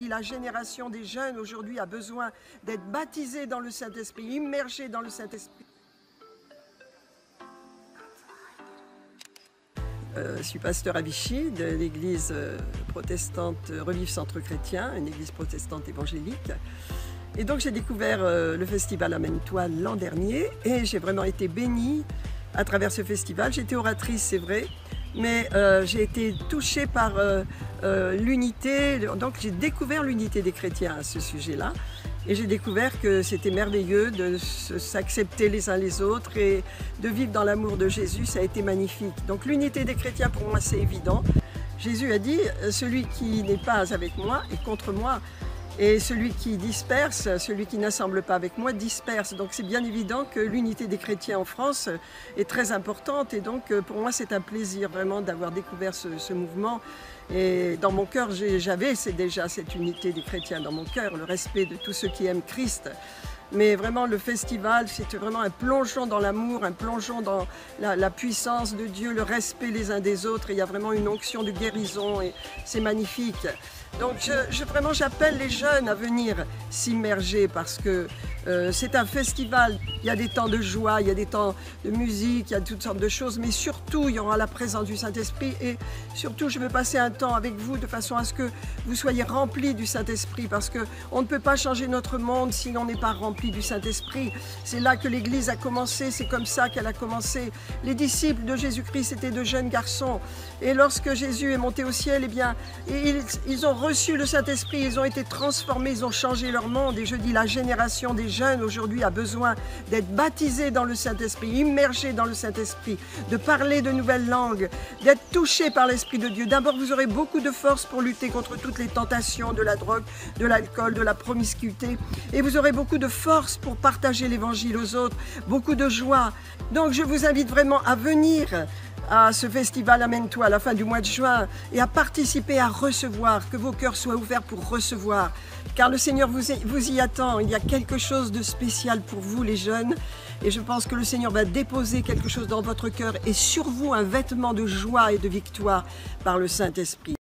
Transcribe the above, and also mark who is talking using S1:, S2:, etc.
S1: La génération des jeunes aujourd'hui a besoin d'être baptisés dans le Saint-Esprit, immergés dans le Saint-Esprit. Je suis pasteur à Vichy de l'église protestante Revive Centre Chrétien, une église protestante évangélique. Et donc j'ai découvert le festival Amène-toi l'an dernier et j'ai vraiment été bénie à travers ce festival. J'étais oratrice, c'est vrai, mais j'ai été touchée par l'unité. Donc j'ai découvert l'unité des chrétiens à ce sujet-là. Et j'ai découvert que c'était merveilleux de s'accepter les uns les autres et de vivre dans l'amour de Jésus. Ça a été magnifique. Donc l'unité des chrétiens, pour moi, c'est évident. Jésus a dit, celui qui n'est pas avec moi est contre moi. Et celui qui disperse, celui qui n'assemble pas avec moi, disperse. Donc c'est bien évident que l'unité des chrétiens en France est très importante. Et donc pour moi c'est un plaisir vraiment d'avoir découvert ce mouvement. Et dans mon cœur, j'avais déjà cette unité des chrétiens dans mon cœur, le respect de tous ceux qui aiment Christ. Mais vraiment le festival, c'était vraiment un plongeon dans l'amour, un plongeon dans la puissance de Dieu, le respect les uns des autres. Et il y a vraiment une onction de guérison et c'est magnifique. Donc vraiment j'appelle les jeunes à venir s'immerger parce que c'est un festival. Il y a des temps de joie, il y a des temps de musique, il y a toutes sortes de choses, mais surtout il y aura la présence du Saint-Esprit et surtout je veux passer un temps avec vous de façon à ce que vous soyez remplis du Saint-Esprit parce qu'on ne peut pas changer notre monde si on n'est pas rempli du Saint-Esprit. C'est là que l'Église a commencé, c'est comme ça qu'elle a commencé. Les disciples de Jésus-Christ étaient de jeunes garçons et lorsque Jésus est monté au ciel, eh bien, ils ont reçu le Saint-Esprit, ils ont été transformés, ils ont changé leur monde. Et je dis, la génération des jeunes aujourd'hui a besoin d'être baptisés dans le Saint-Esprit, immergés dans le Saint-Esprit, de parler de nouvelles langues, d'être touchés par l'Esprit de Dieu. D'abord, vous aurez beaucoup de force pour lutter contre toutes les tentations de la drogue, de l'alcool, de la promiscuité. Et vous aurez beaucoup de force pour partager l'Évangile aux autres, beaucoup de joie. Donc, je vous invite vraiment à venir à ce festival Amène-toi à la fin du mois de juin et à participer, à recevoir, que vos cœurs soient ouverts pour recevoir. Car le Seigneur vous y attend, il y a quelque chose de spécial pour vous les jeunes et je pense que le Seigneur va déposer quelque chose dans votre cœur et sur vous un vêtement de joie et de victoire par le Saint-Esprit.